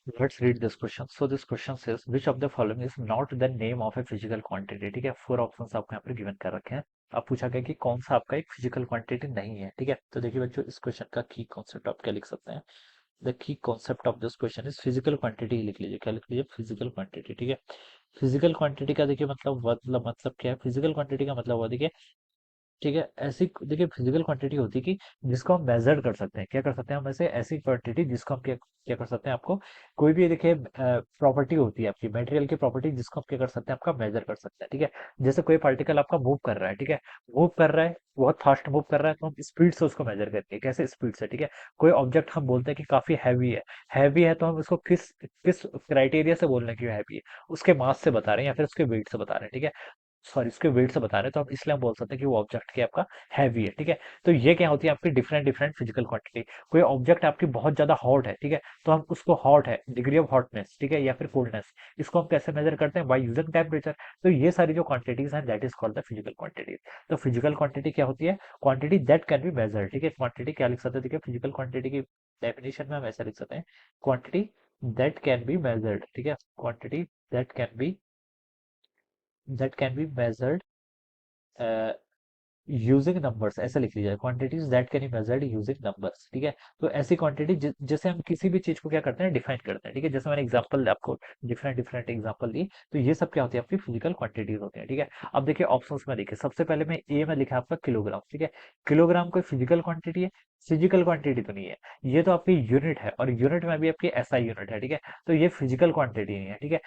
Let's read this question. So this question says which of the following is not the name of a physical quantity. ठीक है, four options आपको यहाँ पर given कर रखे हैं। अब पूछा गया कि कौन सा आपका एक फिजिकल क्वांटिटी नहीं है। ठीक है, तो देखिए बच्चों, इस क्वेश्चन का की कॉन्सेप्ट आप क्या लिख सकते हैं। The key concept of this question is physical quantity. लिख लीजिए, क्या लिख लीजिए, फिजिकल क्वांटिटी। ठीक है, फिजिकल क्वांटिटी का देखिए मतलब क्या है। फिजिकल क्वांटिटी का मतलब हुआ, देखिए, ठीक है, ऐसी देखिए फिजिकल क्वांटिटी होती है कि जिसको हम मेजर कर सकते हैं। क्या कर सकते हैं हम, ऐसे ऐसी क्वांटिटी जिसको हम क्या क्या कर सकते हैं। आपको कोई भी देखिए प्रॉपर्टी होती है आपकी मटेरियल की प्रॉपर्टी, जिसको हम क्या कर सकते हैं, आपका मेजर कर सकते हैं। ठीक है, जैसे कोई पार्टिकल आपका मूव कर रहा है। ठीक है, मूव कर रहा है, बहुत फास्ट मूव कर रहा है, तो हम स्पीड से उसको मेजर करेंगे। कैसे, स्पीड से। ठीक है, कोई ऑब्जेक्ट हम बोलते हैं कि काफी हैवी है। हैवी है तो हम उसको किस किस क्राइटेरिया से बोल रहे हैं कि हैवी है, उसके मास से बता रहे हैं या फिर उसके वेट से बता रहे हैं। ठीक है, सॉरी, उसके वेट से बता रहे हैं, तो हम इसलिए हम बोल सकते हैं कि वो ऑब्जेक्ट क्या आपका हैवी है। ठीक है, तो ये क्या होती है आपकी डिफरेंट डिफरेंट फिजिकल क्वांटिटी। कोई ऑब्जेक्ट आपकी बहुत ज्यादा हॉट है। ठीक है, तो हम उसको हॉट है, डिग्री ऑफ हॉटनेस, ठीक है, या फिर कोल्डनेस, इसको हम कैसे मेजर करते हैं, बाय यूजिंग टेम्परेचर। तो ये सारी जो क्वांटिटीज हैं, that is called the physical quantity. तो फिजिकल क्वांटिटी क्या होती है, quantity that can be measured. ठीक है, क्वांटिटी क्या लिख सकते हैं, देखिए फिजिकल क्वांटिटी की डेफिनेशन में हम ऐसा लिख सकते हैं, quantity that can be measured. ठीक है, quantity that can be measured using numbers, ऐसे लिख लीजिए, quantities that can be measured using numbers. ठीक है, तो ऐसी क्वांटिटी जैसे हम किसी भी चीज को क्या करते हैं, डिफाइन करते हैं। ठीक है, जैसे मैंने एग्जांपल आपको डिफरेंट डिफरेंट एग्जांपल दी, तो ये सब क्या होती है, आपकी फिजिकल क्वांटिटीज होती है। ठीक है, अब देखिए ऑप्शंस में देखिए, सबसे पहले में ए में लिखा है आपका किलोग्राम। ठीक है, किलोग्राम कोई फिजिकल क्वांटिटी है, फिजिकल क्वांटिटी तो नहीं है। ये तो आपकी यूनिट है, और यूनिट में भी आपकी एसआई यूनिट है। ठीक है, तो ये फिजिकल क्वांटिटी नहीं है। ठीक है,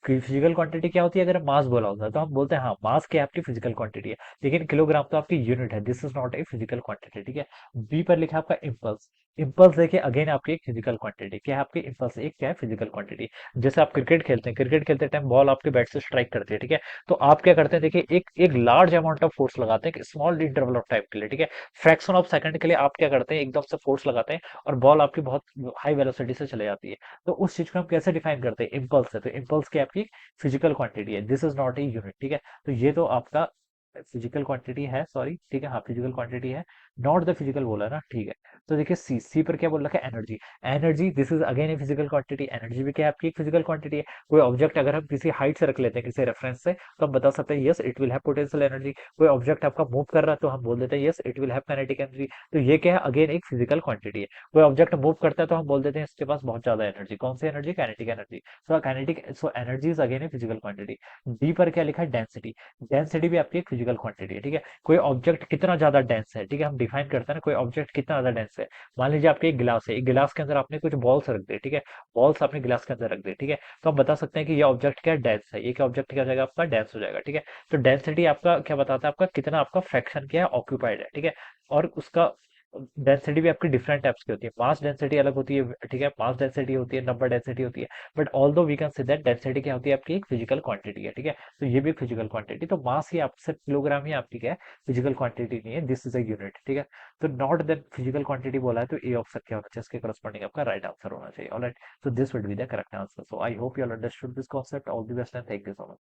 फिजिकल क्वांटिटी क्या होती है, अगर मास बोला होता है तो हम बोलते हैं हाँ, मास क्या आपकी फिजिकल क्वांटिटी है, लेकिन किलोग्राम तो आपकी यूनिट है, this is not a physical quantity. ठीक है, बी पर लिखा है आपका इम्पल्स। इम्पल्स देखिए अगेन आपकी एक फिजिकल क्वांटिटी। क्या है आपकी इम्पल्स, एक क्या है, फिजिकल क्वांटिटी। जैसे आप क्रिकेट खेलते हैं, क्रिकेट खेलते टाइम बॉल आपके बैट से स्ट्राइक करती है। ठीक है, तो आप क्या करते हैं, देखिए एक एक लार्ज अमाउंट ऑफ फोर्स लगाते हैं स्मॉल इंटरवल ऑफ टाइम के लिए। ठीक है, फ्रैक्शन ऑफ सेकंड के लिए आप क्या करते हैं, एकदम से फोर्स लगाते हैं, और बॉल आपकी बहुत हाई वेलोसिटी से चले जाती है। तो उस चीज को हम कैसे डिफाइन करते हैं, इम्पल्स है। तो इम्पल्स की आपकी फिजिकल क्वांटिटी है, this is not a unit. ठीक है, तो ये तो आपका फिजिकल क्वांटिटी है, सॉरी। ठीक है, हाँ फिजिकल क्वांटिटी है, नॉट द फिजिकल बोला ना। ठीक है, तो देखिए सी सी पर क्या बोल रखा है, energy. Energy, this is again a physical quantity. Energy भी क्या है, आपकी एक फिजिकल क्वांटिटी है। कोई ऑब्जेक्ट अगर हम किसी हाइट से रख लेते हैं, किसी रेफरेंस से, तो हम बता सकते हैं yes it will have potential energy. कोई ऑब्जेक्ट आपका मूव कर रहा है, तो हम बोल देते हैं yes it will have kinetic energy. तो ये क्या है, अगेन एक फिजिकल क्वांटिटी है। कोई ऑब्जेक्ट मूव करता है, तो हम बोल देते हैं इसके पास बहुत ज्यादा एनर्जी। कौन सी energy, kinetic energy. So energy is again a physical quantity. D पर क्या लिखा है, डेंसिटी। डेंसिटी भी आपकी एक फिजिकल क्वांटिटी है। ठीक है, कोई ऑब्जेक्ट कितना ज्यादा डेंस है। ठीक है, हम डिफाइन करते हैं ना, कोई ऑब्जेक्ट कितना ज्यादा डेंस है। मान लीजिए आपके एक गिलास है, एक गिलास के अंदर आपने कुछ बॉल्स रख दिए। ठीक है, बॉल्स आपने गिलास के अंदर रख दिए। ठीक है, तो हम बता सकते हैं कि ये ऑब्जेक्ट क्या डेंस है, ये क्या ऑब्जेक्ट क्या हो जाएगा, आपका डेंस हो जाएगा। ठीक है, तो डेंसिटी आपका क्या बताता है, आपका कितना आपका फ्रैक्शन क्या है, ऑक्यूपाइड है। ठीक है, और उसका डेंसिटी भी आपकी डिफरेंट टाइप्स की होती है। मास डेंसिटी अलग होती है। ठीक है, मास डेंसिटी होती है, नंबर डेंसिटी होती है। But although we can say that density क्या होती है, आपकी एक फिजिकल क्वांटिटी है। ठीक है, तो ये भी फिजिकल क्वांटिटी। तो मास ही आपसे किलोग्राम ही आपकी क्या है, फिजिकल क्वांटिटी नहीं है, दिस इज अ यूनिट। ठीक है, तो नॉट दैट फिजिकल क्वांटिटी बोला है, तो ए ऑप्शन क्या होना चाहिए, इसके करस्पॉन्डिंग आपका राइट आंसर होना चाहिए। Alright, so this would be the correct answer. So I hope you all understood this concept. All the best and thank you so much.